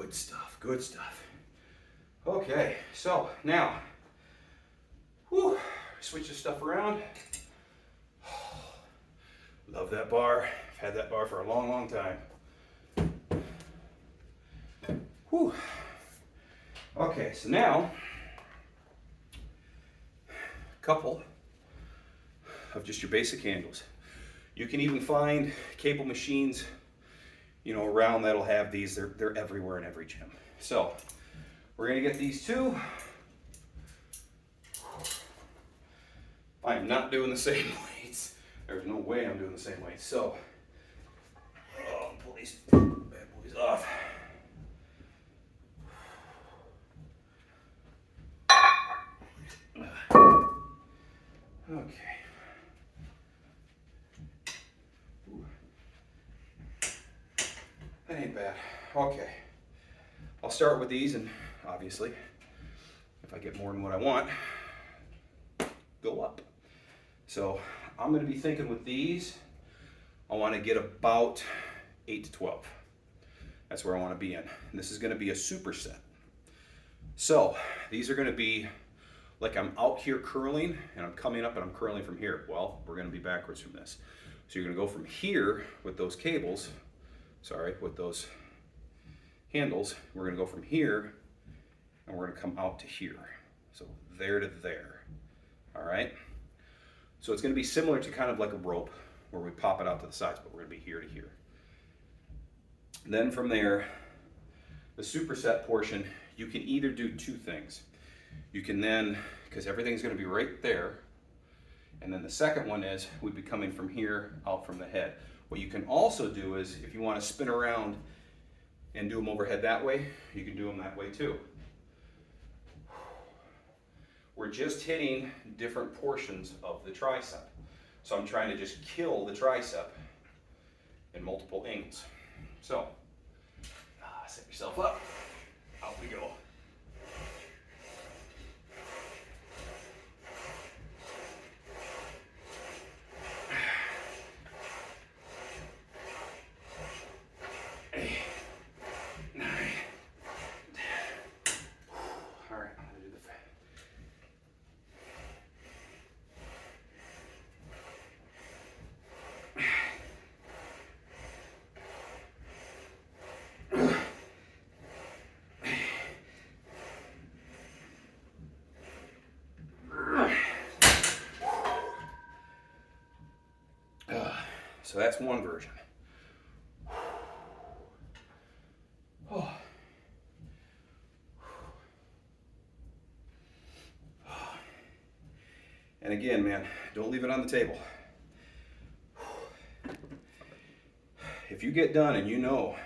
Good stuff, good stuff. Okay, so now, switch this stuff around. Love that bar. I've had that bar for a long, long time. Whew. Okay, so now, a couple of just your basic handles. You can even find cable machines, around that'll have these. They're everywhere in every gym. So we're gonna get these two. I am not doing the same weights. There's no way I'm doing the same weights. So, pull these bad boys off. Okay. Ooh. That ain't bad. Okay. I'll start with these, and obviously, if I get more than what I want, go up. So I'm going to be thinking with these, I want to get about 8 to 12. That's where I want to be in. And this is going to be a superset. So these are going to be like I'm out here curling and I'm coming up and I'm curling from here. Well, we're going to be backwards from this. So you're going to go from here with those cables, with those handles. We're going to go from here and we're going to come out to here. So there to there. All right. So it's going to be similar to kind of like a rope where we pop it out to the sides, but we're going to be here to here. And then from there, the superset portion, you can either do two things. You can then, because everything's going to be right there, and then the second one is we'd be coming from here out from the head. What you can also do is if you want to spin around and do them overhead that way, you can do them that way too. We're just hitting different portions of the tricep. So I'm trying to just kill the tricep in multiple angles. So, set yourself up, out we go. So that's one version. And again, man, don't leave it on the table. If you get done and you know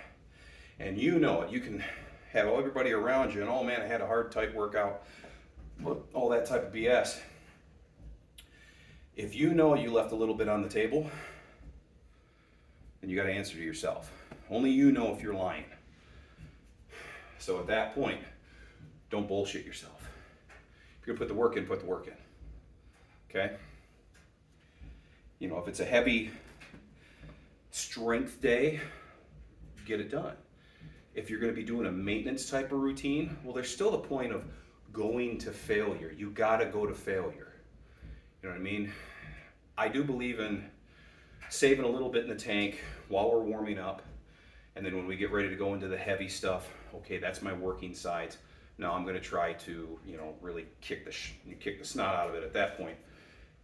it, you can have everybody around you and, oh man, I had a hard, tight workout, all that type of BS. If you know you left a little bit on the table, then you got to answer to yourself. Only you know if you're lying. So at that point, don't bullshit yourself. If you're gonna put the work in, put the work in. Okay? If it's a heavy strength day, get it done. If you're gonna be doing a maintenance type of routine, well, there's still the point of going to failure. You gotta go to failure. You know what I mean? I do believe in saving a little bit in the tank while we're warming up, and then when we get ready to go into the heavy stuff, okay, that's my working sides. Now I'm going to try to, really kick the snot out of it at that point.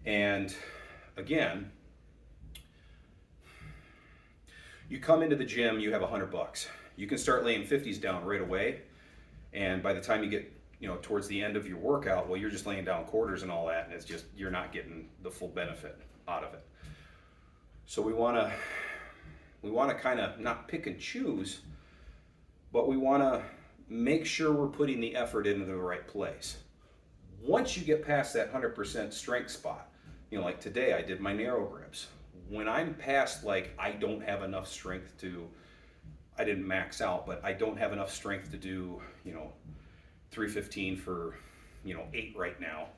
And again, you come into the gym, you have $100. You can start laying 50s down right away, and by the time you get towards the end of your workout, well, you're just laying down quarters and all that, and it's just you're not getting the full benefit out of it. So we want to kind of not pick and choose, but we want to make sure we're putting the effort into the right place. Once you get past that 100% strength spot, like today I did my narrow grips. When I'm past I don't have enough strength I didn't max out, but I don't have enough strength to do 315 for 8 right now,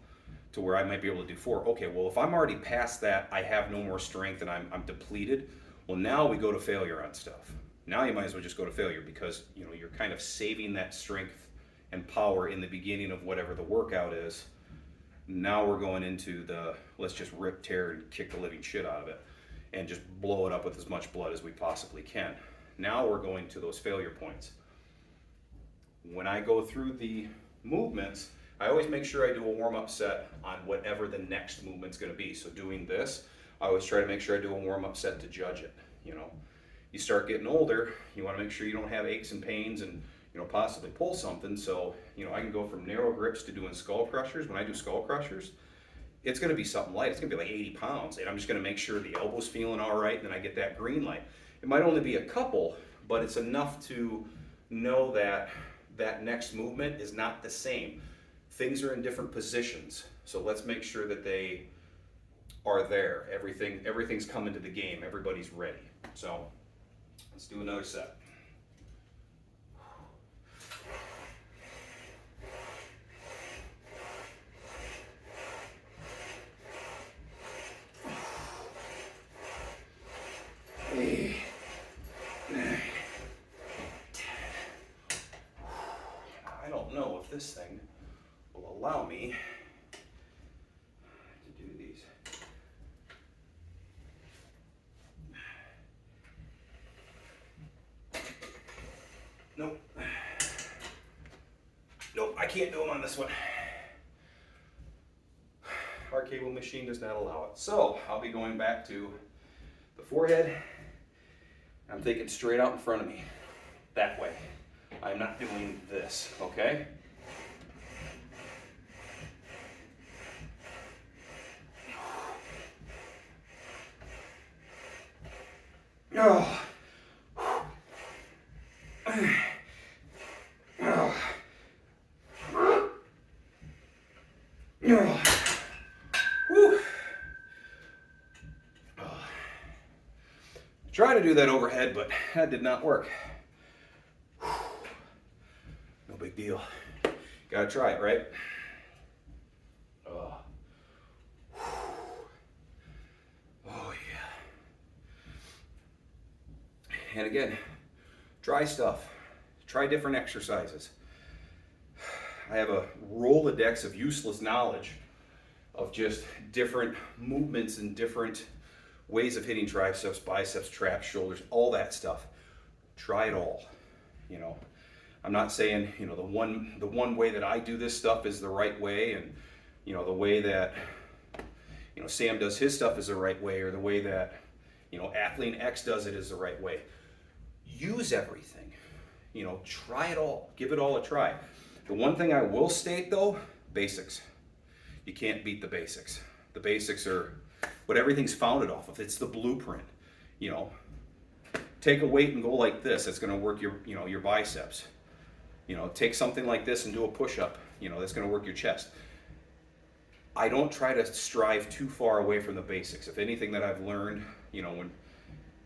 to where I might be able to do 4. Okay, well, if I'm already past that, I have no more strength and I'm depleted. Well, now we go to failure on stuff. now you might as well just go to failure, because you know you're kind of saving that strength and power in the beginning of whatever the workout is. Now we're going into the let's just rip, tear, and kick the living shit out of it and just blow it up with as much blood as we possibly can. Now we're going to those failure points. When I go through the movements, I always make sure I do a warm-up set on whatever the next movement's going to be. So doing this, I always try to make sure I do a warm-up set to judge it. You know, you start getting older, you want to make sure you don't have aches and pains and, you know, possibly pull something. So, you know, I can go from narrow grips to doing skull crushers. When I do skull crushers, it's going to be something light. It's going to be like 80 pounds. And I'm just going to make sure the elbow's feeling all right, and then I get that green light. It might only be a couple, but it's enough to know that that next movement is not the same. Things are in different positions. So let's make sure that they are there. Everything's coming to the game. Everybody's ready. So let's do another set. I don't know if this thing will allow me to do these. Nope. Nope, I can't do them on this one. Our cable machine does not allow it. So I'll be going back to the forehead. I'm thinking straight out in front of me, that way. I'm not doing this, okay? Oh. Try to do that overhead, but that did not work. No big deal. Gotta try it, right? Oh yeah. And again, try stuff. Try different exercises. I have a Rolodex of useless knowledge of just different movements and different ways of hitting triceps, biceps, traps, shoulders, all that stuff. Try it all. You know, I'm not saying, you know, the one way that I do this stuff is the right way, and you know, the way that, you know, Sam does his stuff is the right way, or the way that, you know, athlete X does it is the right way. Use everything. You know, try it all. Give it all a try. The one thing I will state though, basics. You can't beat the basics. The basics are what everything's founded off of. It's the blueprint. You know, take a weight and go like this. That's going to work your, you know, your biceps. You know, take something like this and do a push-up. You know, that's going to work your chest. I don't try to strive too far away from the basics. If anything that I've learned, you know, when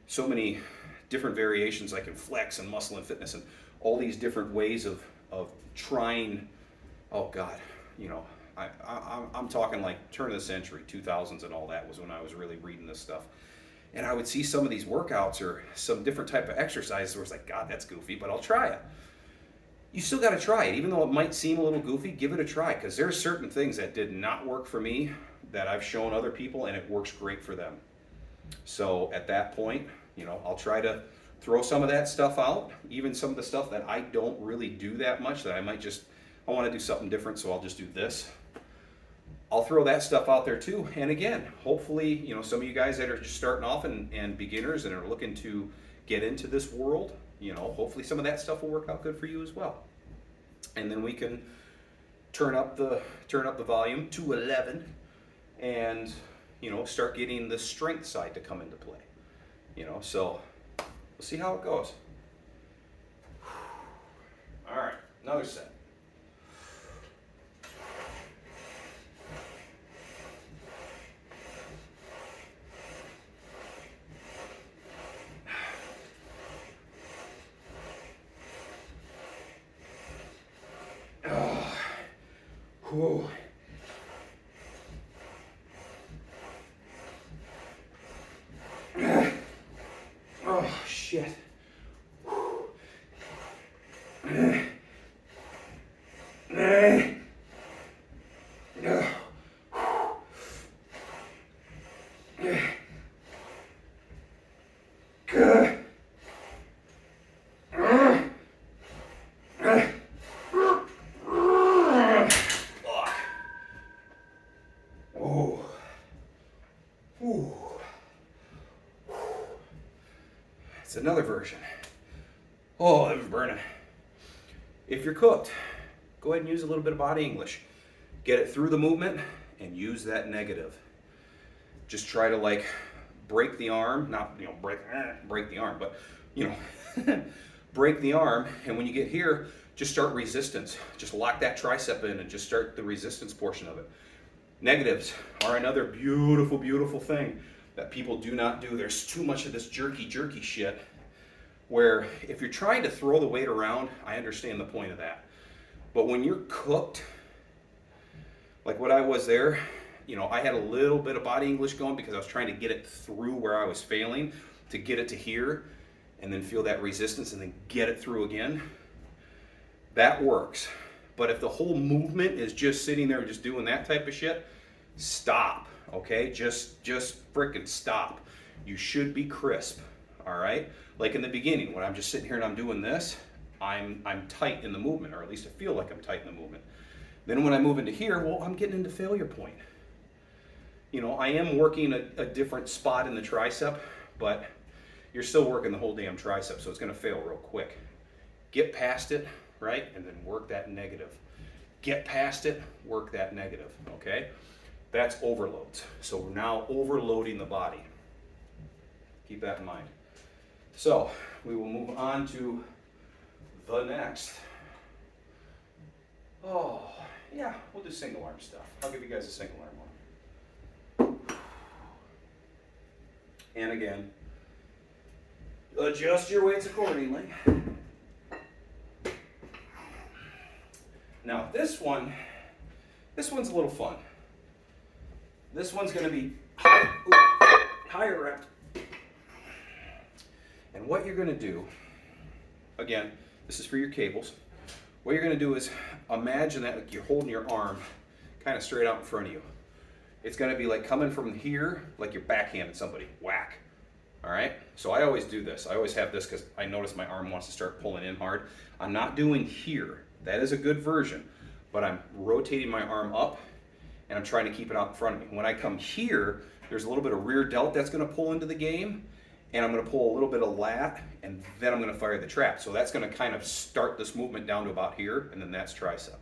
so many different variations I can flex and muscle and fitness and all these different ways of trying, oh God, you know, I'm talking like turn of the century, 2000s and all that was when I was really reading this stuff. And I would see some of these workouts or some different type of exercises where it's like, God, that's goofy, but I'll try it. You still got to try it. Even though it might seem a little goofy, give it a try, because there are certain things that did not work for me that I've shown other people and it works great for them. So at that point, you know, I'll try to throw some of that stuff out, even some of the stuff that I don't really do that much, that I might just, I want to do something different, so I'll just do this. I'll throw that stuff out there too. And again, hopefully, you know, some of you guys that are just starting off and beginners and are looking to get into this world, you know, hopefully some of that stuff will work out good for you as well. And then we can turn up the volume to 11 and, you know, start getting the strength side to come into play. You know, so we'll see how it goes. All right, another set. Whoa. Oh, shit. It's another version. Oh, that was burning. If you're cooked, go ahead and use a little bit of body English. Get it through the movement and use that negative. Just try to like break the arm, not break the arm, but break the arm. And when you get here, just start resistance. Just lock that tricep in and just start the resistance portion of it. Negatives are another beautiful, beautiful thing that people do not do. There's too much of this jerky shit where if you're trying to throw the weight around, I understand the point of that. But when you're cooked, like what I was there, I had a little bit of body English going because I was trying to get it through where I was failing to get it to here and then feel that resistance and then get it through again. That works. But if the whole movement is just sitting there and just doing that type of shit, stop, okay? Just freaking stop. You should be crisp, all right? Like in the beginning, when I'm just sitting here and I'm doing this, I'm tight in the movement, or at least I feel like I'm tight in the movement. Then when I move into here, well, I'm getting into failure point. I am working a different spot in the tricep, but you're still working the whole damn tricep, so it's gonna fail real quick. Get past it, right? And then work that negative. Get past it, work that negative, okay? That's overloads. So we're now overloading the body. Keep that in mind. So we will move on to the next. Oh, yeah, we'll do single arm stuff. I'll give you guys a single arm one. And again, adjust your weights accordingly. Now this one's a little fun. This one's going to be higher rep. And what you're going to do, again, this is for your cables. What you're going to do is imagine that like you're holding your arm kind of straight out in front of you. It's going to be like coming from here, like you're backhanding somebody, whack. All right? So I always do this. I always have this because I notice my arm wants to start pulling in hard. I'm not doing here. That is a good version, but I'm rotating my arm up and I'm trying to keep it out in front of me. When I come here, there's a little bit of rear delt that's going to pull into the game, and I'm going to pull a little bit of lat, and then I'm going to fire the trap. So that's going to kind of start this movement down to about here, and then that's tricep.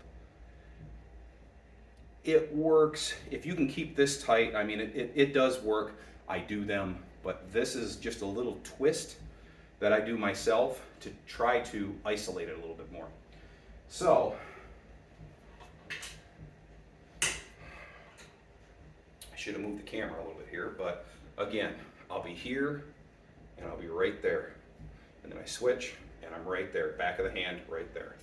It works. If you can keep this tight, I mean, it does work. I do them, but this is just a little twist that I do myself to try to isolate it a little bit more. So, I should have moved the camera a little bit here, but again, I'll be here and I'll be right there. And then I switch and I'm right there, back of the hand, right there.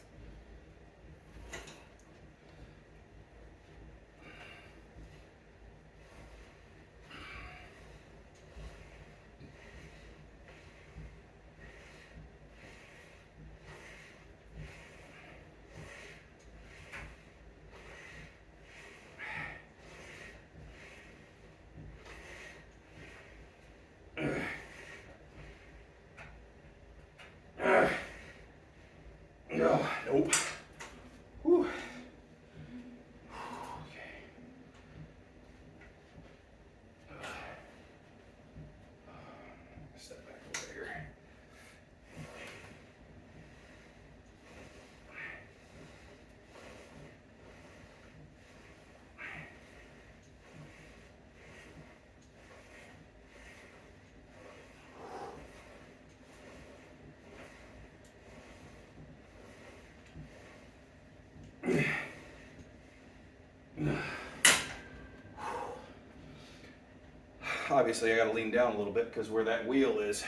Nope. Whew. Okay. Step back over here. Obviously I got to lean down a little bit because where that wheel is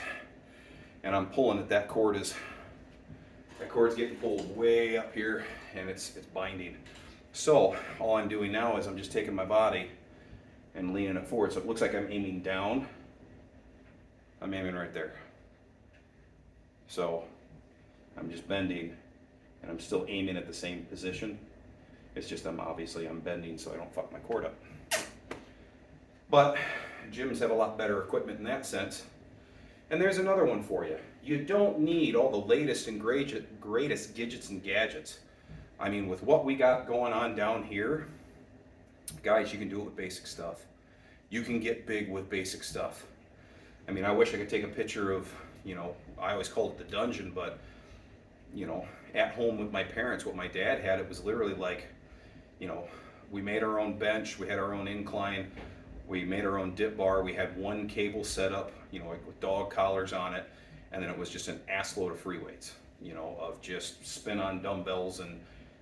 and I'm pulling it, that cord's getting pulled way up here and it's binding. So all I'm doing now is I'm just taking my body and leaning it forward, so it looks like I'm aiming down. I'm aiming right there. So I'm just bending and I'm still aiming at the same position. It's just I'm bending so I don't fuck my cord up. But gyms have a lot better equipment in that sense. And there's another one for you. You don't need all the latest and greatest gadgets and gadgets. I mean, with what we got going on down here, guys, you can do it with basic stuff. You can get big with basic stuff. I mean, I wish I could take a picture of, I always called it the dungeon, but, at home with my parents, what my dad had, it was literally like, we made our own bench, we had our own incline, we made our own dip bar, we had one cable set up, like with dog collars on it, and then it was just an ass load of free weights, of just spin on dumbbells, and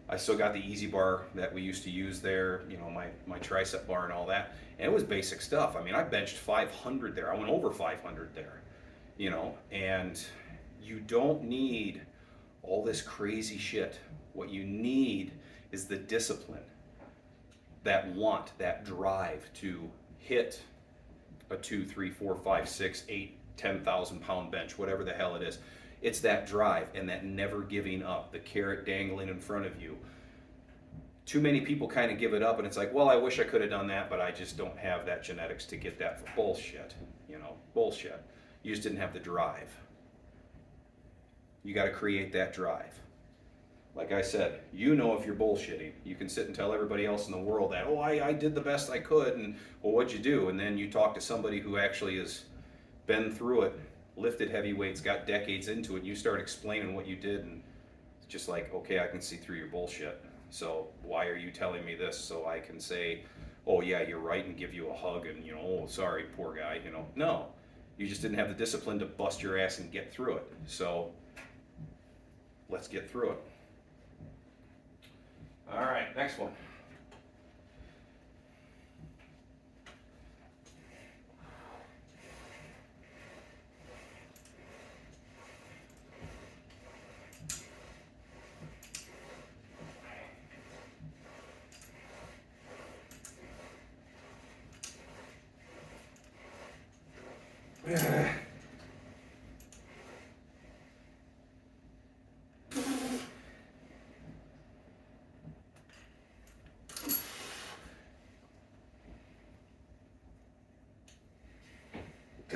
I still got the easy bar that we used to use there, my tricep bar and all that, and it was basic stuff. I mean, I benched 500 there, I went over 500 there, and you don't need all this crazy shit. What you need is the discipline, that drive to hit a 2, 3, 4, 5, 6, 8, 10,000 pound bench, whatever the hell it is. It's that drive and that never giving up, the carrot dangling in front of you. Too many people kind of give it up, and it's like, well, I wish I could have done that, but I just don't have that genetics to get that. Bullshit, bullshit. You just didn't have the drive. You got to create that drive. Like I said, if you're bullshitting. You can sit and tell everybody else in the world that, I did the best I could, and well, what'd you do? And then you talk to somebody who actually has been through it, lifted heavy weights, got decades into it, and you start explaining what you did, and it's just like, okay, I can see through your bullshit. So why are you telling me this so I can say, oh yeah, you're right, and give you a hug, and oh, sorry, poor guy, No, you just didn't have the discipline to bust your ass and get through it. So let's get through it. All right, next one.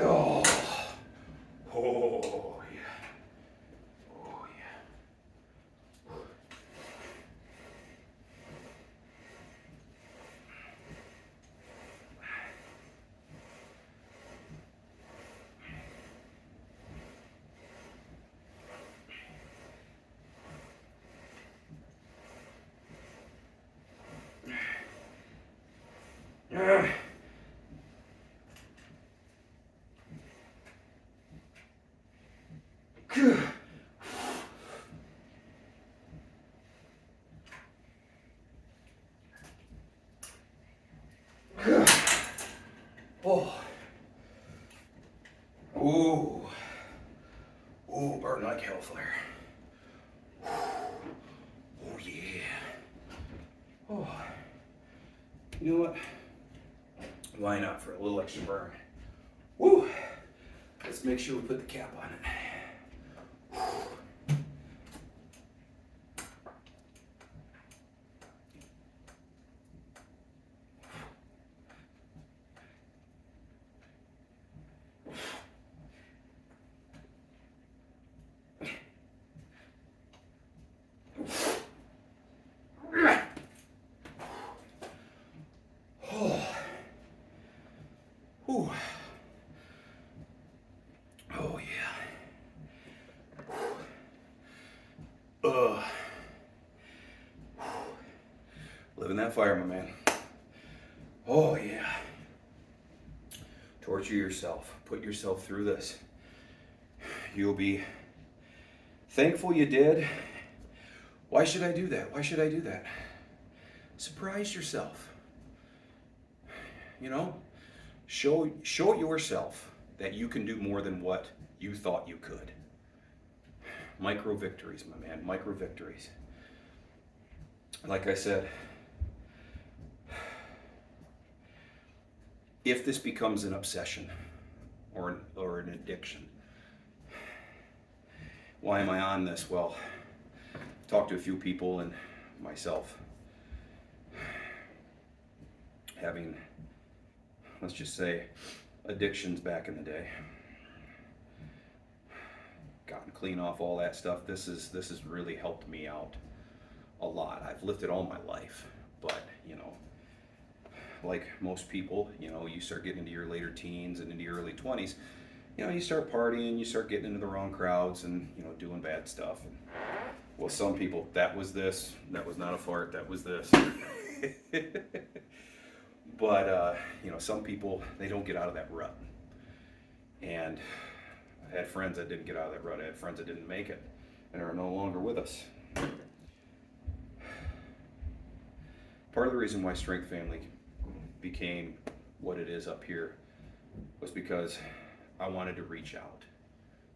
Oh, oh yeah, oh yeah. Oh. Ooh. Ooh, burn like hellfire. Oh yeah. Oh. You know what? Why not for a little extra burn? Woo! Let's make sure we put the cap on it. Ooh. Oh yeah. Living that fire, my man. Oh yeah. Torture yourself. Put yourself through this. You'll be thankful you did. Why should I do that? Why should I do that? Surprise yourself. Show yourself that you can do more than what you thought you could. Micro victories, my man, micro victories. Like I said, if this becomes an obsession or an addiction, why am I on this? Well, talked to a few people, and myself having, let's just say, addictions back in the day, gotten clean off all that stuff. This has really helped me out a lot. I've lifted all my life, but like most people, you start getting into your later teens and into your early 20s, you start partying, you start getting into the wrong crowds and doing bad stuff. And, well, some people, that was this, that was not a fart, that was this. But some people, they don't get out of that rut. And I had friends that didn't get out of that rut. I had friends that didn't make it and are no longer with us. Part of the reason why Strength Family became what it is up here was because I wanted to reach out.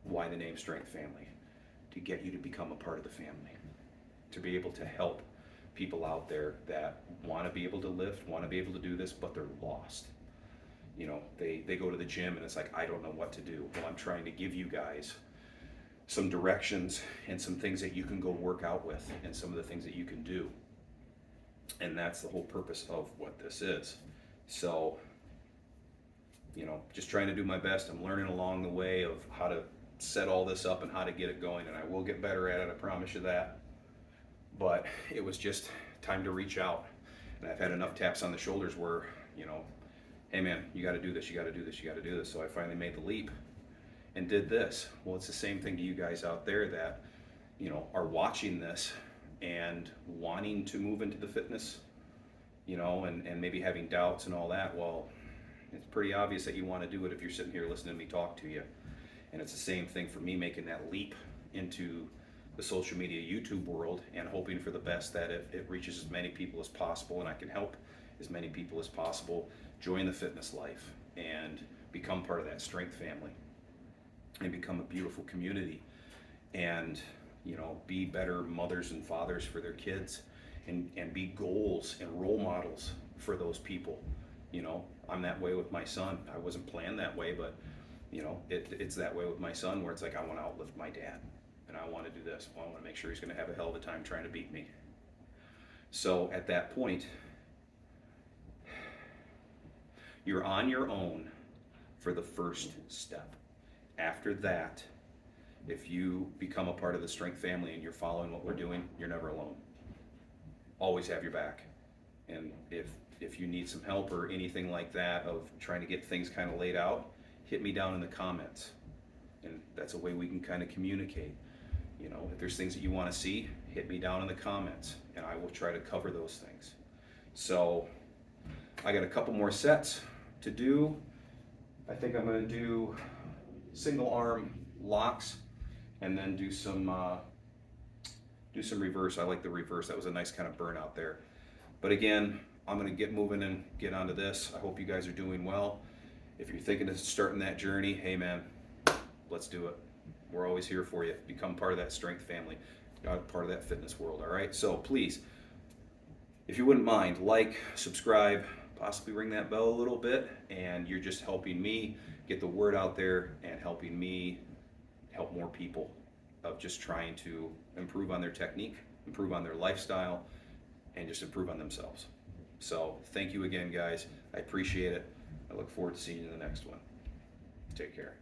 Why the name Strength Family? To get you to become a part of the family. To be able to help people out there that want to be able to lift, want to be able to do this, but they're lost. They go to the gym and it's like, I don't know what to do. Well, I'm trying to give you guys some directions and some things that you can go work out with and some of the things that you can do. And that's the whole purpose of what this is. So, just trying to do my best. I'm learning along the way of how to set all this up and how to get it going, and I will get better at it, I promise you that. But it was just time to reach out. And I've had enough taps on the shoulders where, hey man, you got to do this, you got to do this, you got to do this. So I finally made the leap and did this. Well, it's the same thing to you guys out there that, are watching this and wanting to move into the fitness, and maybe having doubts and all that. Well, it's pretty obvious that you want to do it if you're sitting here listening to me talk to you. And it's the same thing for me making that leap into the social media YouTube world and hoping for the best that it reaches as many people as possible and I can help as many people as possible join the fitness life and become part of that Strength Family and become a beautiful community and be better mothers and fathers for their kids and be goals and role models for those people. I'm that way with my son. I wasn't planned that way, but it's that way with my son where it's like I want to outlift my dad and I want to do this. Well, I want to make sure he's going to have a hell of a time trying to beat me. So at that point, you're on your own for the first step. After that, if you become a part of the Strength Family and you're following what we're doing, you're never alone. Always have your back. And if you need some help or anything like that of trying to get things kind of laid out, hit me down in the comments. And that's a way we can kind of communicate. If there's things that you want to see, hit me down in the comments and I will try to cover those things. So I got a couple more sets to do. I think I'm going to do single arm locks and then do some reverse. I like the reverse. That was a nice kind of burnout there. But again, I'm going to get moving and get onto this. I hope you guys are doing well. If you're thinking of starting that journey, hey man, let's do it. We're always here for you. Become part of that Strength Family, part of that fitness world, all right? So please, if you wouldn't mind, like, subscribe, possibly ring that bell a little bit, and you're just helping me get the word out there and helping me help more people of just trying to improve on their technique, improve on their lifestyle, and just improve on themselves. So thank you again, guys. I appreciate it. I look forward to seeing you in the next one. Take care.